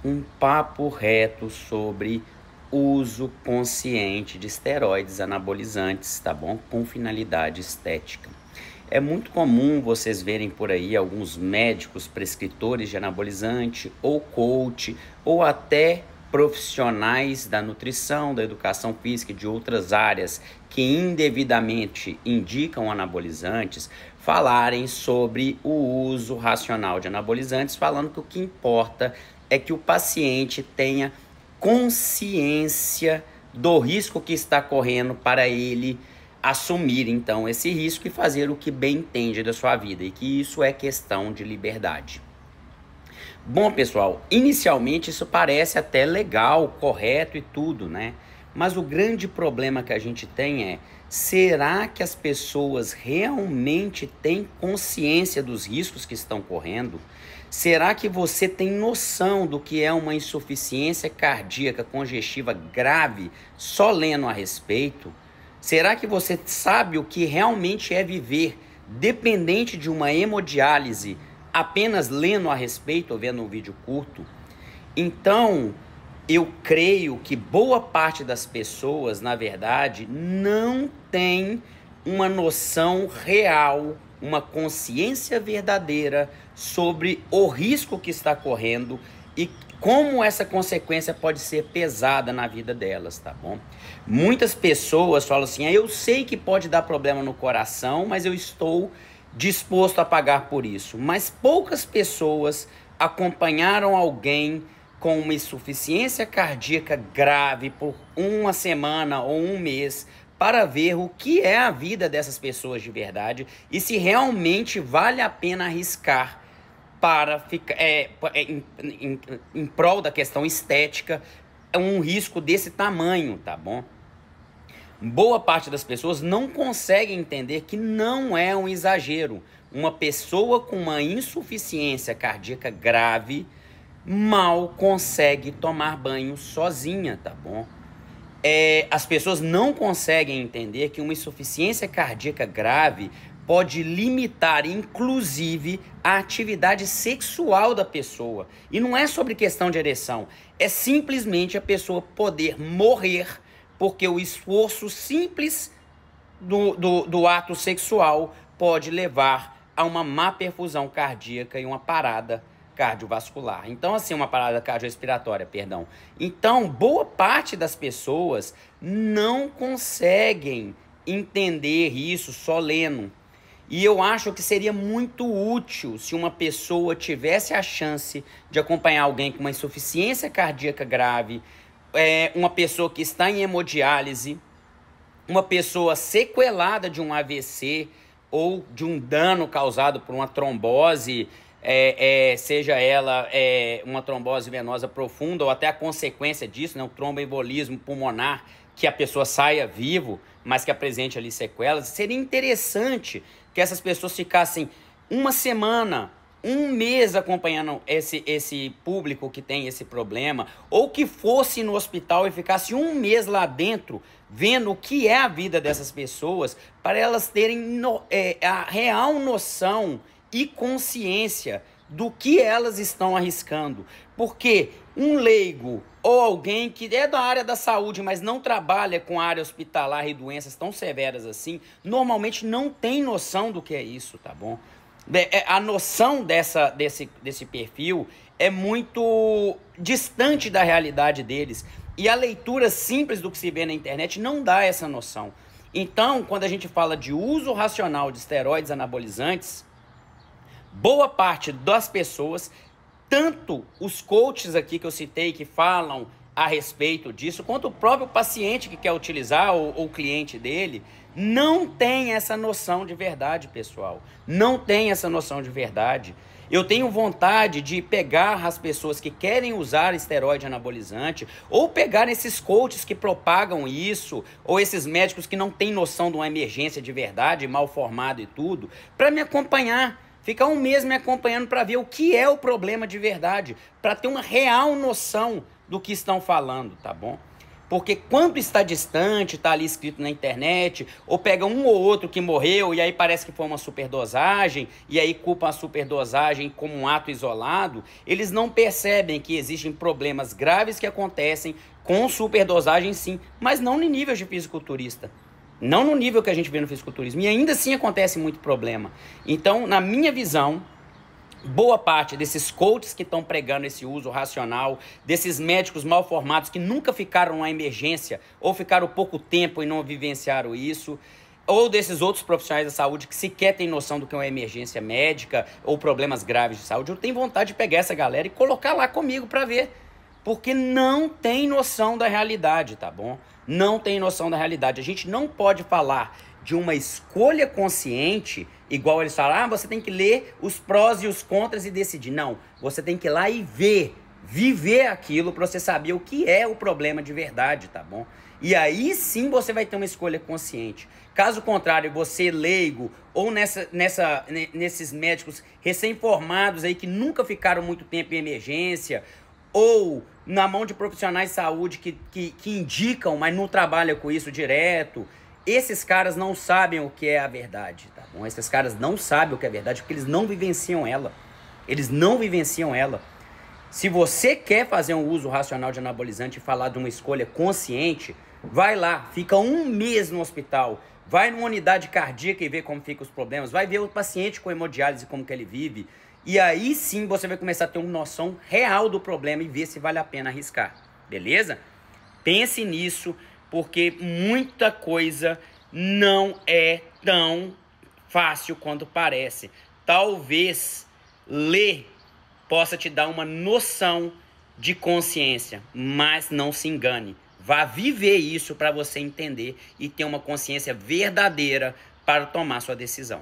um papo reto sobre uso consciente de esteroides anabolizantes, tá bom? Com finalidade estética. É muito comum vocês verem por aí alguns médicos prescritores de anabolizante, ou coach, ou até profissionais da nutrição, da educação física e de outras áreas que indevidamente indicam anabolizantes, falarem sobre o uso racional de anabolizantes, falando que o que importa é que o paciente tenha consciência do risco que está correndo para ele assumir então esse risco e fazer o que bem entende da sua vida, e que isso é questão de liberdade. Bom, pessoal, inicialmente isso parece até legal, correto e tudo, né? Mas o grande problema que a gente tem é: será que as pessoas realmente têm consciência dos riscos que estão correndo? Será que você tem noção do que é uma insuficiência cardíaca congestiva grave só lendo a respeito? Será que você sabe o que realmente é viver dependente de uma hemodiálise apenas lendo a respeito ou vendo um vídeo curto? Então, eu creio que boa parte das pessoas, na verdade, não tem uma noção real, uma consciência verdadeira sobre o risco que está correndo e como essa consequência pode ser pesada na vida delas, tá bom? Muitas pessoas falam assim: eu sei que pode dar problema no coração, mas eu estou disposto a pagar por isso. Mas poucas pessoas acompanharam alguém com uma insuficiência cardíaca grave por uma semana ou um mês para ver o que é a vida dessas pessoas de verdade e se realmente vale a pena arriscar para ficar em prol da questão estética um risco desse tamanho, tá bom? Boa parte das pessoas não consegue entender que não é um exagero. Uma pessoa com uma insuficiência cardíaca grave mal consegue tomar banho sozinha, tá bom? As pessoas não conseguem entender que uma insuficiência cardíaca grave pode limitar, inclusive, a atividade sexual da pessoa. E não é sobre questão de ereção, é simplesmente a pessoa poder morrer porque o esforço simples do ato sexual pode levar a uma má perfusão cardíaca e uma parada cardiovascular. Então, assim, uma parada cardiorrespiratória, perdão. Então, boa parte das pessoas não conseguem entender isso só lendo. E eu acho que seria muito útil se uma pessoa tivesse a chance de acompanhar alguém com uma insuficiência cardíaca grave, uma pessoa que está em hemodiálise, uma pessoa sequelada de um AVC ou de um dano causado por uma trombose, seja ela uma trombose venosa profunda ou até a consequência disso, né, um tromboembolismo pulmonar, que a pessoa saia vivo, mas que apresente ali sequelas. Seria interessante que essas pessoas ficassem uma semana, um mês acompanhando esse público que tem esse problema, ou que fosse no hospital e ficasse um mês lá dentro, vendo o que é a vida dessas pessoas, para elas terem a real noção e consciência do que elas estão arriscando. Porque um leigo ou alguém que é da área da saúde, mas não trabalha com a área hospitalar e doenças tão severas assim, normalmente não tem noção do que é isso, tá bom? A noção desse perfil é muito distante da realidade deles. E a leitura simples do que se vê na internet não dá essa noção. Então, quando a gente fala de uso racional de esteroides anabolizantes, boa parte das pessoas, tanto os coaches aqui que eu citei que falam a respeito disso, quanto o próprio paciente que quer utilizar ou o cliente dele, não tem essa noção de verdade, pessoal. Não tem essa noção de verdade. Eu tenho vontade de pegar as pessoas que querem usar esteroide anabolizante, ou pegar esses coaches que propagam isso, ou esses médicos que não têm noção de uma emergência de verdade, mal formado e tudo, para me acompanhar. Ficar um mês me acompanhando para ver o que é o problema de verdade, para ter uma real noção do que estão falando, tá bom? Porque quando está distante, está ali escrito na internet, ou pega um ou outro que morreu e aí parece que foi uma superdosagem, e aí culpam a superdosagem como um ato isolado, eles não percebem que existem problemas graves que acontecem com superdosagem sim, mas não no nível de fisiculturista. Não no nível que a gente vê no fisiculturismo. E ainda assim acontece muito problema. Então, na minha visão, boa parte desses coaches que estão pregando esse uso racional, desses médicos mal formados que nunca ficaram na emergência ou ficaram pouco tempo e não vivenciaram isso, ou desses outros profissionais da saúde que sequer têm noção do que é uma emergência médica ou problemas graves de saúde, eu tenho vontade de pegar essa galera e colocar lá comigo para ver. Porque não tem noção da realidade, tá bom? Não tem noção da realidade. A gente não pode falar de uma escolha consciente, igual eles falam, você tem que ler os prós e os contras e decidir. Não, você tem que ir lá e ver, viver aquilo para você saber o que é o problema de verdade, tá bom? E aí sim você vai ter uma escolha consciente. Caso contrário, você leigo ou nesses médicos recém-formados aí que nunca ficaram muito tempo em emergência, ou na mão de profissionais de saúde que indicam, mas não trabalham com isso direto, esses caras não sabem o que é a verdade, tá bom? Esses caras não sabem o que é a verdade porque eles não vivenciam ela. Eles não vivenciam ela. Se você quer fazer um uso racional de anabolizante e falar de uma escolha consciente, vai lá, fica um mês no hospital, vai numa unidade cardíaca e vê como ficam os problemas, vai ver o paciente com hemodiálise, como que ele vive, e aí sim você vai começar a ter uma noção real do problema e ver se vale a pena arriscar, beleza? Pense nisso, porque muita coisa não é tão fácil quanto parece. Talvez ler possa te dar uma noção de consciência, mas não se engane. Vá viver isso para você entender e ter uma consciência verdadeira para tomar sua decisão.